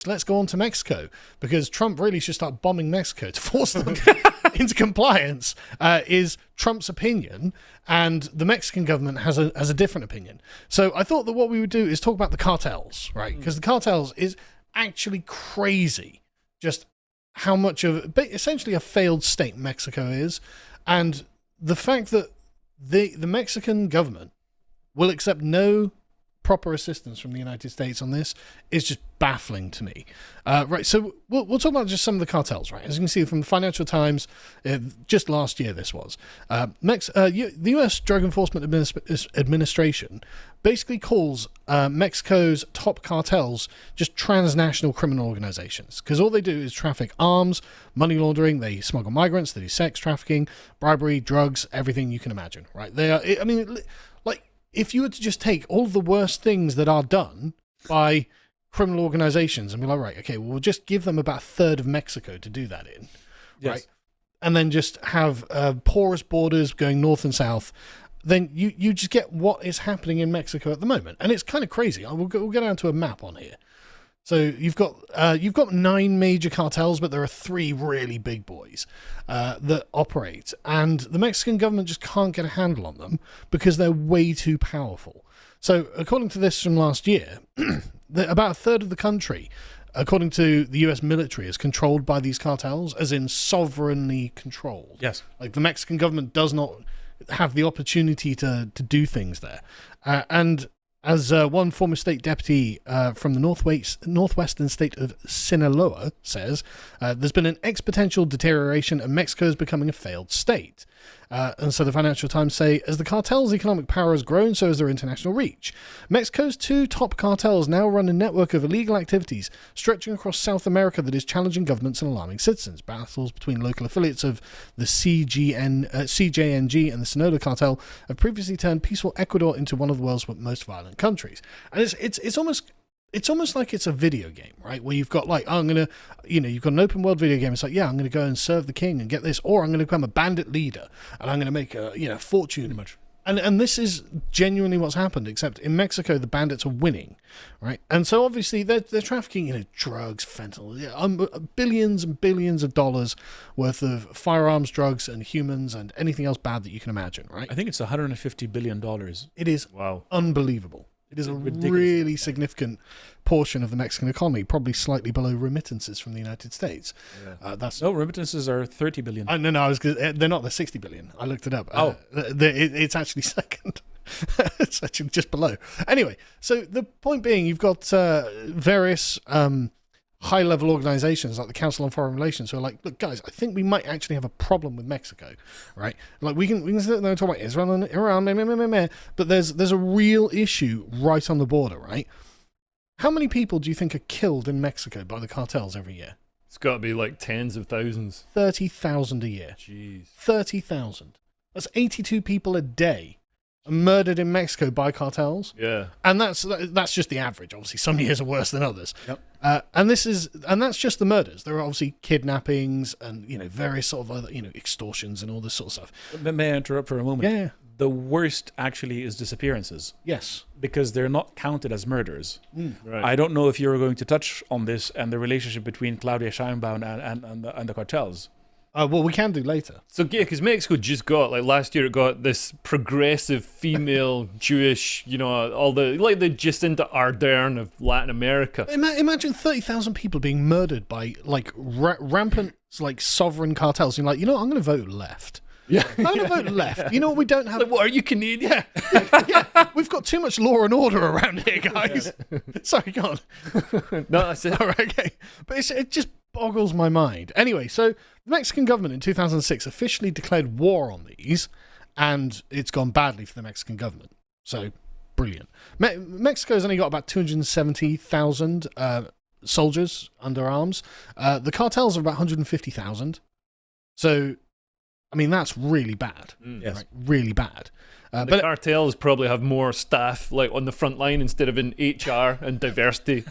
let's go on to Mexico, because Trump really should start bombing Mexico to force them into compliance, is Trump's opinion, and the Mexican government has a different opinion. So I thought that what we would do is talk about the cartels, right? Because the cartels is actually crazy, just how much of essentially a failed state Mexico is, and the fact that the Mexican government will accept no proper assistance from the United States on this is just baffling to me. Right, so we'll talk about just some of the cartels, right? As you can see from the Financial Times, just last year this was. The U.S. Drug Enforcement Administration basically calls Mexico's top cartels just transnational criminal organizations, because all they do is traffic arms, money laundering, they smuggle migrants, they do sex trafficking, bribery, drugs, everything you can imagine, right? They are, I mean, like, if you were to just take all the worst things that are done by criminal organizations and be like, right, okay, well, we'll just give them about a third of Mexico to do that in, right? And then just have porous borders going north and south, then you just get what is happening in Mexico at the moment. And it's kind of crazy. We'll go down to a map on here. So you've got 9 major cartels, but there are 3 really big boys that operate, and the Mexican government just can't get a handle on them because they're way too powerful. So according to this from last year, about a third of the country, according to the US military, is controlled by these cartels, as in sovereignly controlled. Yes. Like the Mexican government does not have the opportunity to do things there. And as one former state deputy from the northwestern state of Sinaloa says, there's been an exponential deterioration and Mexico is becoming a failed state. And so the Financial Times say, as the cartel's economic power has grown, so has their international reach. Mexico's 2 top cartels now run a network of illegal activities stretching across South America that is challenging governments and alarming citizens. Battles between local affiliates of the CJNG and the Sinaloa cartel have previously turned peaceful Ecuador into one of the world's most violent countries. And it's almost like it's a video game, right? Where you've got like, you've got an open world video game. It's like, I'm going to go and serve the king and get this, or I'm going to become a bandit leader and I'm going to make a fortune. Pretty much. And this is genuinely what's happened, except in Mexico, the bandits are winning, right? And so obviously they're trafficking, drugs, fentanyl, billions and billions of dollars worth of firearms, drugs, and humans, and anything else bad that you can imagine, right? I think it's $150 billion. It is unbelievable. It is a really significant portion of the Mexican economy, probably slightly below remittances from the United States. Yeah. No, remittances are $30 billion. No, they're not. They're $60 billion. I looked it up. It's actually second. It's actually just below. Anyway, so the point being, you've got various high-level organizations like the Council on Foreign Relations who are like, look, guys, I think we might actually have a problem with Mexico, right? Like we can sit there and talk about Israel and Iran, but there's a real issue right on the border, right? How many people do you think are killed in Mexico by the cartels every year? It's got to be like tens of thousands. 30,000 a year. Jeez. 30,000. That's 82 people a day murdered in Mexico by cartels. Yeah. And that's just the average. Obviously, some years are worse than others. Yep. And that's just the murders. There are obviously kidnappings and various sort of other extortions and all this sort of stuff. May I interrupt for a moment? Yeah. The worst actually is disappearances. Yes. Because they're not counted as murders. Right. I don't know if you're going to touch on this and the relationship between Claudia Sheinbaum and the cartels. Well, we can do later. So yeah, because Mexico just got, like last year, it got this progressive female Jewish, all the Jacinta Ardern of Latin America. Imagine 30,000 people being murdered by like rampant like sovereign cartels. You're like, I'm going to vote left. Yeah, I'm going to vote left. You know what we don't have? Like, what are you, Canadian? Yeah, we've got too much law and order around here, guys. Sorry, go on. No, that's it. All right, okay, but it just boggles my mind. Anyway, so the Mexican government in 2006 officially declared war on these, and it's gone badly for the Mexican government. So, brilliant. Mexico's only got about 270,000 soldiers under arms. The cartels are about 150,000. So, I mean, that's really bad. Yes. Right? Really bad. The cartels probably have more staff like on the front line instead of in HR and diversity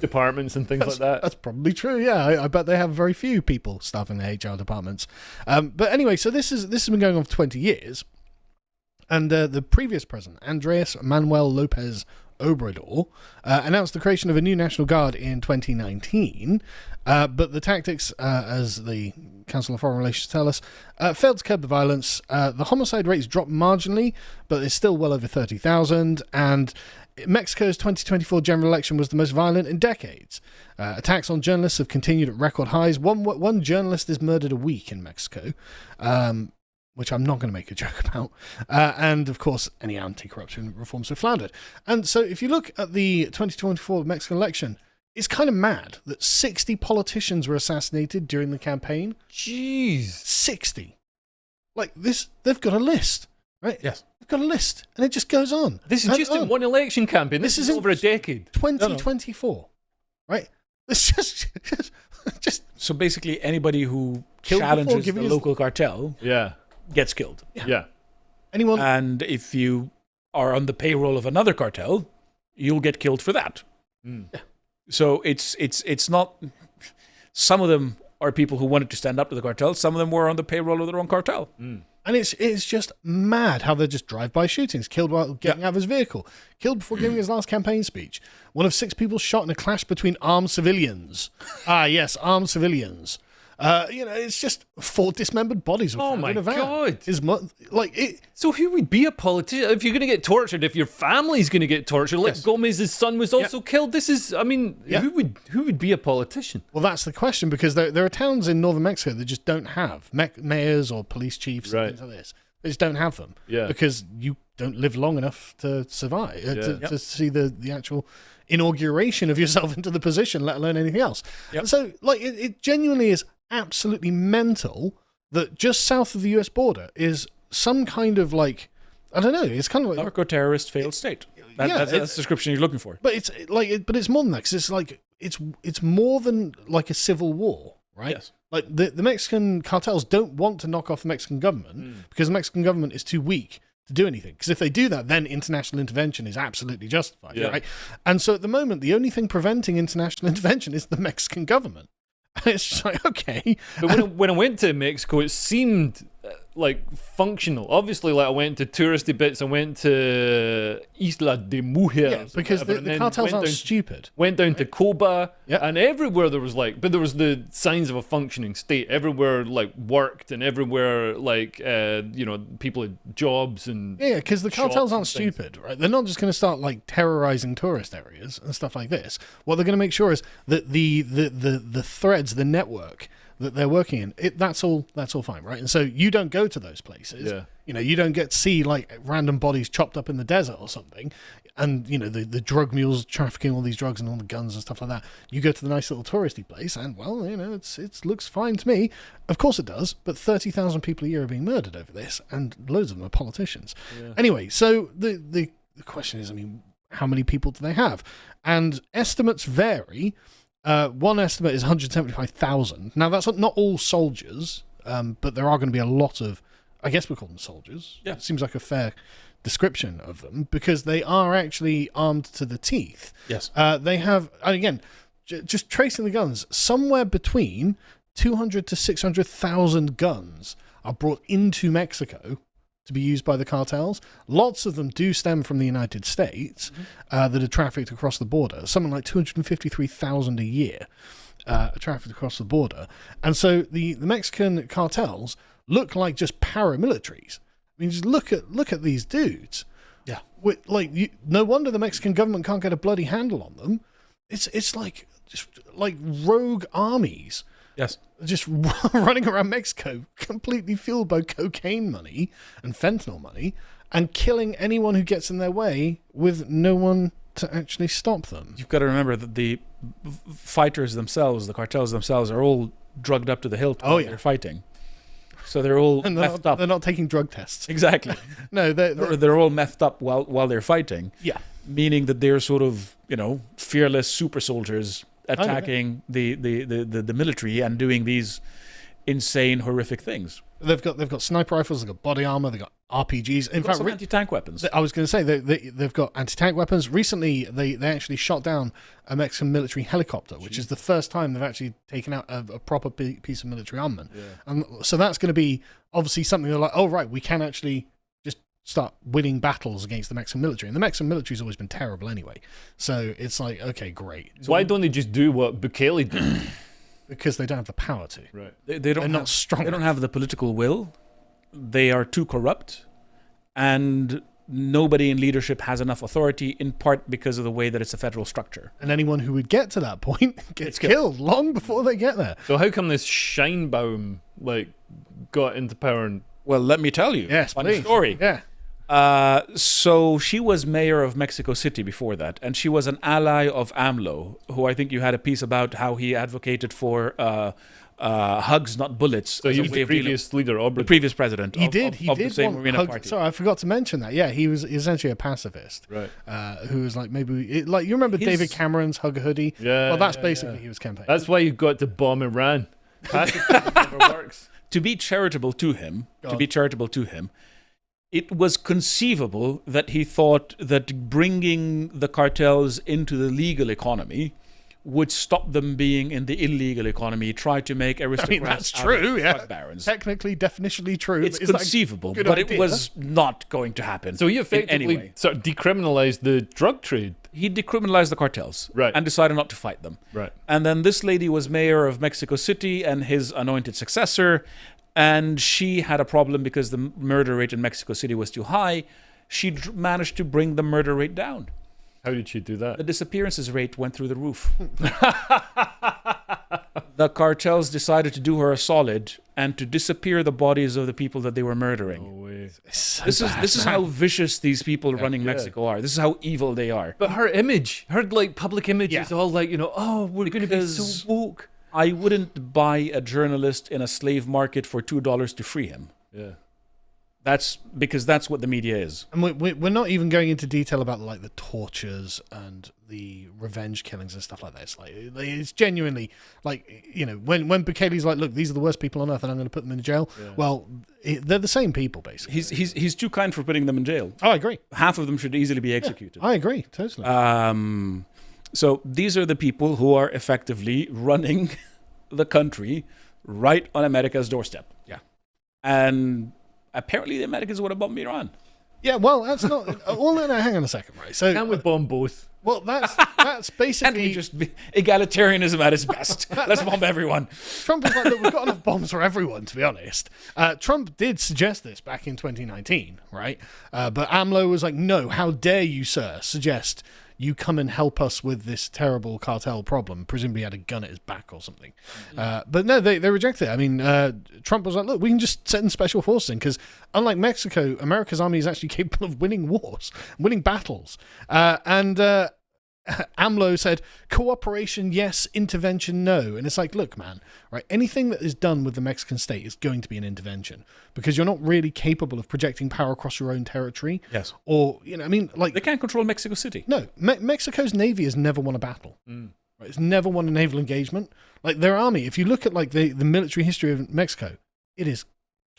departments and things like that. That's probably true. Yeah, I bet they have very few people staffing the HR departments. But anyway, so this has been going on for 20 years, and the previous president, Andres Manuel Lopez Obrador, announced the creation of a new National Guard in 2019, but the tactics, as the Council of Foreign Relations tell us, failed to curb the violence. The homicide rates dropped marginally, but it's still well over 30,000, and Mexico's 2024 general election was the most violent in decades. Attacks on journalists have continued at record highs. One journalist is murdered a week in Mexico, which I'm not going to make a joke about. And, of course, any anti-corruption reforms have floundered. And so if you look at the 2024 Mexican election, it's kind of mad that 60 politicians were assassinated during the campaign. Jeez. 60. Like this, they've got a list, right? Yes. They've got a list, and it just goes on. This is just in one election campaign. This is over a decade. 2024, right? It's just So basically, anybody who Killed before challenges giving the us- local cartel Yeah. gets killed. Yeah. anyone. And if you are on the payroll of another cartel, you'll get killed for that. So it's not. Some of them are people who wanted to stand up to the cartel. Some of them were on the payroll of their own cartel. And it's just mad how they're just drive-by shootings, killed while getting out of his vehicle, killed before giving his last campaign speech. One of 6 people shot in a clash between armed civilians. Yes, armed civilians. It's just 4 dismembered bodies were found my in a van. God. So who would be a politician? If you're going to get tortured, if your family's going to get tortured, like Yes. Gomez's son was also killed. This is, who would be a politician? Well, that's the question, because there are towns in northern Mexico that just don't have mayors or police chiefs and Right. things like this. They just don't have them. Yeah. Because you don't live long enough to survive, to see the actual inauguration of yourself into the position, let alone anything else. Yep. And so, it genuinely is absolutely mental that just south of the US border is some kind of I don't know, it's kind of like, Narco-terrorist failed state. That's the description you're looking for. but it's more than that, 'cause it's more than like a civil war, right? Yes. Like the Mexican cartels don't want to knock off the Mexican government because the Mexican government is too weak to do anything. Because if they do that, then international intervention is absolutely justified, right? And so at the moment, the only thing preventing international intervention is the Mexican government. And it's just like, okay. But when I went to Mexico, it seemed functional. Obviously, I went to touristy bits. I went to Isla de Mujeres. Yeah, because the cartels aren't stupid. Went down to Cuba, Yep. and everywhere there was but there was the signs of a functioning state. Everywhere worked, and everywhere people had jobs and Yeah, because the cartels shops aren't and things. stupid, right? They're not just going to start terrorizing tourist areas and stuff like this. What they're going to make sure is that the threads, the network that they're working in, that's all fine, right? And so you don't go to those places. Yeah. You don't get to see random bodies chopped up in the desert or something, and the drug mules trafficking all these drugs and all the guns and stuff like that. You go to the nice little touristy place, and it looks fine to me. Of course it does, but 30,000 people a year are being murdered over this, and loads of them are politicians. Yeah. Anyway, so the question is, how many people do they have? And estimates vary. One estimate is 175,000. Now, that's not all soldiers, but there are going to be a lot of, I guess we call them soldiers. Yeah. It seems like a fair description of them, because they are actually armed to the teeth. Yes. They have, and again, just tracing the guns, somewhere between 200 to 600,000 guns are brought into Mexico to be used by the cartels. Lots of them do stem from the United States that are trafficked across the border. Something like 253,000 a year trafficked across the border. And so the Mexican cartels look like just paramilitaries. Just look at these dudes. Yeah. No wonder the Mexican government can't get a bloody handle on them. It's just like rogue armies. Yes. Just running around Mexico, completely fueled by cocaine money and fentanyl money, and killing anyone who gets in their way with no one to actually stop them. You've got to remember that the fighters themselves, the cartels themselves, are all drugged up to the hilt while they're fighting. So they're all And methed up. they're not taking drug tests. Exactly. No, They're all methed up while they're fighting. Yeah. Meaning that they're sort of, fearless super soldiers attacking the military and doing these insane, horrific things. They've got sniper rifles, they've got body armor, they've got RPGs. In fact, Some anti-tank weapons. I was going to say they've got anti-tank weapons. Recently, they actually shot down a Mexican military helicopter, which is the first time they've actually taken out a proper piece of military armament. Yeah. And so that's going to be obviously something they're like, oh right, we can actually just start winning battles against the Mexican military. And the Mexican military's always been terrible anyway. So it's like, okay, great. So why don't they just do what Bukele did? Because they don't have the power to. Right. They're not strong They don't enough. have the political will. They are too corrupt. And nobody in leadership has enough authority, in part because of the way that it's a federal structure. And anyone who would get to that point gets killed long before they get there. So how come this Scheinbaum got into power? And Well, let me tell you. Yes, Funny please. story. Yeah. So she was mayor of Mexico City before that, and she was an ally of AMLO, who I think you had a piece about how he advocated for hugs, not bullets. So he was the previous leader, the Aubrey. previous president. He of did the same want Marina hug- party. Sorry, I forgot to mention that. Yeah, he was essentially a pacifist. Right. Who was like, like you remember His- David Cameron's hug a hoodie? Yeah. Well, that's yeah, basically yeah. he was campaigning. That's why you got to bomb Iran. Pacifism never works. To be charitable to him, it was conceivable that he thought that bringing the cartels into the legal economy would stop them being in the illegal economy, try to make aristocrats that's out true, of yeah. drug barons. Technically, definitionally true. It's but is that a conceivable, good but idea? it was not going to happen. So he in any effectively way. sort of decriminalized the drug trade. He decriminalized the cartels Right. and decided not to fight them. Right. And then this lady was mayor of Mexico City and his anointed successor, and she had a problem because the murder rate in Mexico City was too high. She managed to bring the murder rate down. How did she do that? The disappearances rate went through the roof. The cartels decided to do her a solid and to disappear the bodies of the people that they were murdering. No way. So This bad, is man. how vicious these people running yeah. Mexico are. This is how evil they are. But her image, her public image is all like, oh, we're going to be Because- so woke. I wouldn't buy a journalist in a slave market for $2 to free him. Yeah. That's because that's what the media is. And we're not even going into detail about like the tortures and the revenge killings and stuff like that. It's genuinely like, when Bukele's like, look, these are the worst people on earth and I'm going to put them in jail. Yeah. Well, they're the same people basically. He's too kind for putting them in jail. I agree. Half of them should easily be executed. I agree totally. So these are the people who are effectively running the country right on America's doorstep. Yeah. And apparently the Americans would have bombed Iran. Yeah, well, that's not. Well, no, hang on a second, right? So, Can't we bomb both? well, that's Can't basically we just be egalitarianism at its best? Let's bomb everyone. Trump was like, look, we've got enough bombs for everyone, to be honest. Trump did suggest this back in 2019, right? But AMLO was like, no, how dare you, sir, suggest you come and help us with this terrible cartel problem. Presumably he had a gun at his back or something. But no, they rejected it. I mean, Trump was like, look, we can just send special forces in because unlike Mexico, America's army is actually capable of winning wars, winning battles. AMLO said, cooperation, yes, intervention, no. And it's like, look, man, right? Anything that is done with the Mexican state is going to be an intervention because you're not really capable of projecting power across your own territory. Yes. Or, like... They can't control Mexico City. No, Mexico's navy has never won a battle. Right? It's never won a naval engagement. Like, their army, if you look at, like, the military history of Mexico, it is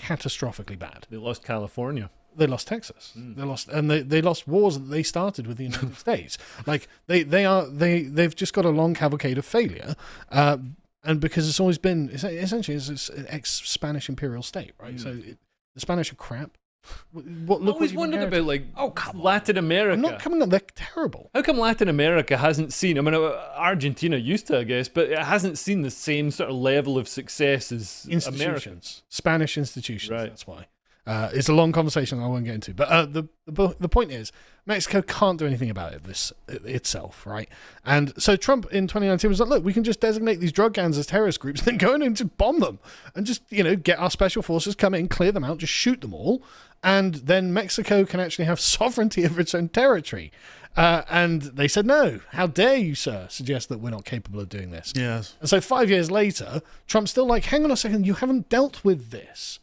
catastrophically bad. They lost California. They lost Texas. They lost wars that they started with the United States. Like they've just got a long cavalcade of failure, and because it's always been essentially it's an ex-Spanish imperial state, right? So the Spanish are crap. Look I always what you've wondered inherited. about Latin America. I'm not coming on. They're terrible. How come Latin America hasn't seen? I mean, Argentina used to, I guess, but it hasn't seen the same sort of level of success as America. Institutions, Spanish institutions. Right. That's why. It's a long conversation I won't get into, but the point is Mexico can't do anything about it itself, right? And so Trump in 2019 was like, look, we can just designate these drug gangs as terrorist groups, then go in and just bomb them, and just get our special forces come in, clear them out, just shoot them all, and then Mexico can actually have sovereignty over its own territory. And they said, no, how dare you, sir, suggest that we're not capable of doing this? Yes. And so 5 years later, Trump's still like, hang on a second, you haven't dealt with this.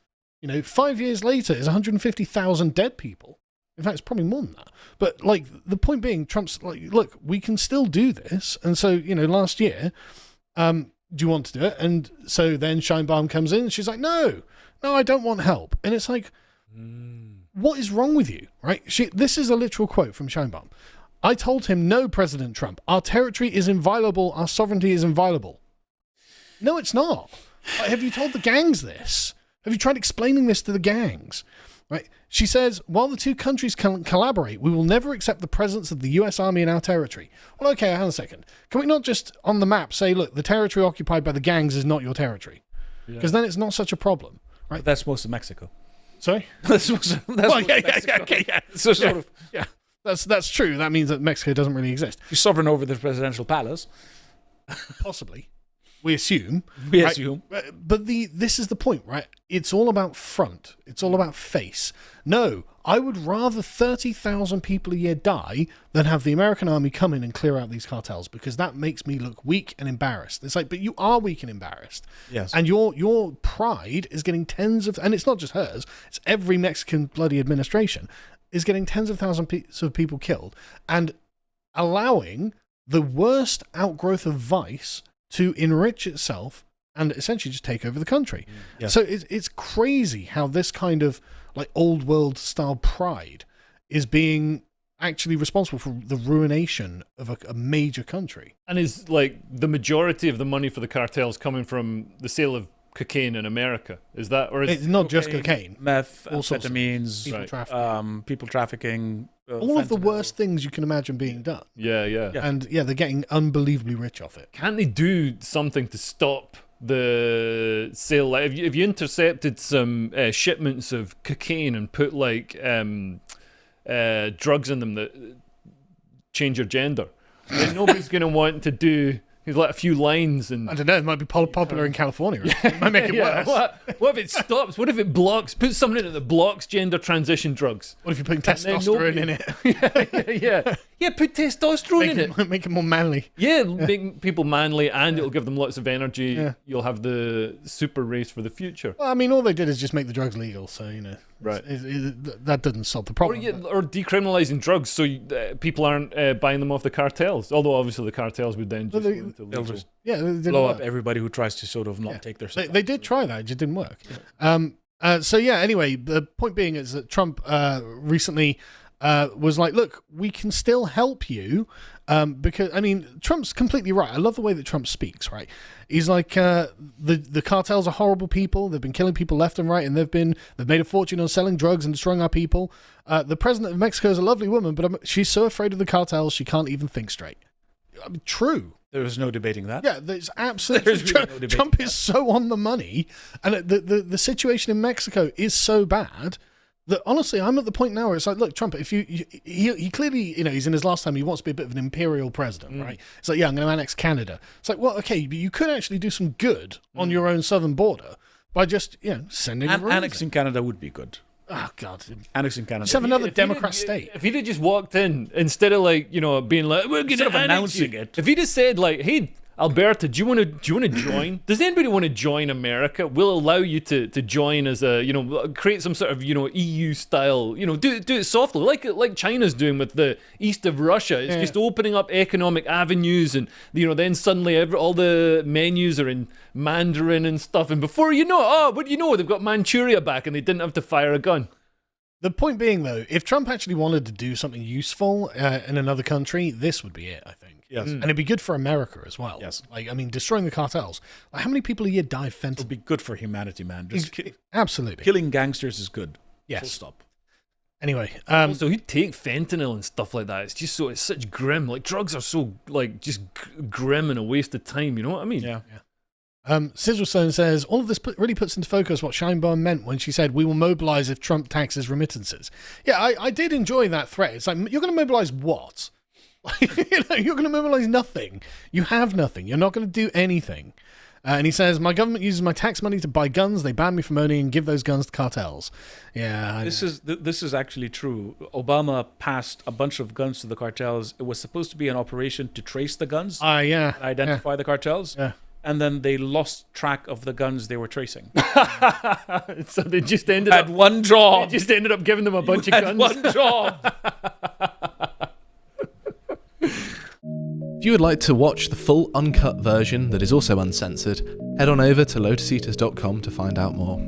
5 years later is 150,000 dead people. In fact, it's probably more than that. But like the point being, Trump's like, look, we can still do this. And so, last year, do you want to do it? And so then Scheinbaum comes in and she's like, no, I don't want help. And it's like, what is wrong with you? Right? This is a literal quote from Scheinbaum. I told him, no, President Trump, our territory is inviolable. Our sovereignty is inviolable. No, it's not. Like, have you told the gangs this? Have you tried explaining this to the gangs? Right? She says, while the two countries can collaborate, we will never accept the presence of the US Army in our territory. Well, okay, hang on a second. Can we not just, on the map, say, look, the territory occupied by the gangs is not your territory? Because then it's not such a problem, right? But that's most of Mexico. Sorry? That's most of Mexico. Okay, yeah. So sort of, Yeah, that's true. That means that Mexico doesn't really exist. you're sovereign over the presidential palace. Possibly. We assume. We right? assume. But this is the point, right? It's all about front. It's all about face. No, I would rather 30,000 people a year die than have the American army come in and clear out these cartels, because that makes me look weak and embarrassed. It's like, but you are weak and embarrassed. Yes. And your pride is getting and it's not just hers, it's every Mexican bloody administration, is getting tens of thousands of people killed and allowing the worst outgrowth of vice to enrich itself and essentially just take over the country. Yes. So it's crazy how this kind of like old world style pride is being actually responsible for the ruination of a major country. And is like the majority of the money for the cartels coming from the sale of cocaine in America? Is that, or is It's not just cocaine, Meth, all sorts of amphetamines, people Right. trafficking, people trafficking. all of the fentanyl. worst things you can imagine being done. yeah. Yeah. And yeah, they're getting unbelievably rich off it. Can't they do something to stop the sale? Like, if you intercepted some shipments of cocaine and put like drugs in them that change your gender, then nobody's going to want to do. He's like a few lines and I don't know, it might be popular in California. Right? It might make it yeah. worse. What if it stops? What if it blocks? Put something in it that blocks gender transition drugs. What if you're putting And then testosterone nobody- in it? Yeah. Put testosterone in it. Make it more manly. Yeah, make people manly, and it'll give them lots of energy. Yeah. You'll have the super race for the future. Well, I mean, all they did is just make the drugs legal, so you know, Right. that doesn't solve the Or, problem. or decriminalizing drugs so people aren't buying them off the cartels. Although obviously the cartels would then Well, just they- go into They'll legal. just yeah, they didn't blow work. up everybody who tries to sort of not Yeah. take their They, supply. they did try that; it just didn't work. So yeah. Anyway, the point being is that Trump recently was like, "Look, we can still help you," because I mean, Trump's completely right. I love the way that Trump speaks. Right? He's like, the cartels are horrible people. They've been killing people left and right, and they've made a fortune on selling drugs and destroying our people. The president of Mexico is a lovely woman, but she's so afraid of the cartels she can't even think straight. I mean, true. There was no debating that. Yeah, there's absolutely. There's really no debate Trump about is so on the money, and the situation in Mexico is so bad that honestly, I'm at the point now where it's like, look, Trump, if he clearly, you know, he's in his last time, he wants to be a bit of an imperial president, right? It's like, yeah, I'm going to annex Canada. It's like, well, okay, but you could actually do some good on your own southern border by just, you know, sending a Annexing Canada would be good. Oh God, Annexing Canada. just have another If he'd Democrat have- state. If he'd have just walked in instead of like, you know, being like, we're Instead gonna of annex announcing you. it. If he'd have said like, hey, Alberta, do you want to join? Does anybody want to join America? We'll allow you to join as a, you know, create some sort of, you know, EU style, you know, do it softly, like China's doing with the east of Russia. It's just opening up economic avenues, and you know, then suddenly all the menus are in Mandarin and stuff, and before you know it, oh, what do you know? They've got Manchuria back, and they didn't have to fire a gun. The point being, though, if Trump actually wanted to do something useful in another country, this would be it, I think. Yes. And it'd be good for America as well. Yes. Like, I mean, destroying the cartels. Like, how many people a year die of It would fentanyl? be good for humanity, man. Just Absolutely. killing gangsters is good. Yes. Full stop. Anyway, Also, who'd take fentanyl and stuff like that? It's such grim. Like, drugs are so, like, just grim and a waste of time, you know what I mean? Yeah. Sizzlestone says, all of this really puts into focus what Scheinbaum meant when she said, we will mobilize if Trump taxes remittances. Yeah, I did enjoy that threat. It's like, you're going to mobilize what? You know, you're going to mobilize nothing. You have nothing. You're not going to do anything. And he says, my government uses my tax money to buy guns. They ban me from owning and give those guns to cartels. Yeah. This is actually true. Obama passed a bunch of guns to the cartels. It was supposed to be an operation to trace the guns, Yeah. identify the cartels. Yeah. And then they lost track of the guns they were tracing. So they just ended Had up one job. giving them a bunch of Had guns. one job. If you would like to watch the full uncut version that is also uncensored, head on over to lotuseaters.com to find out more.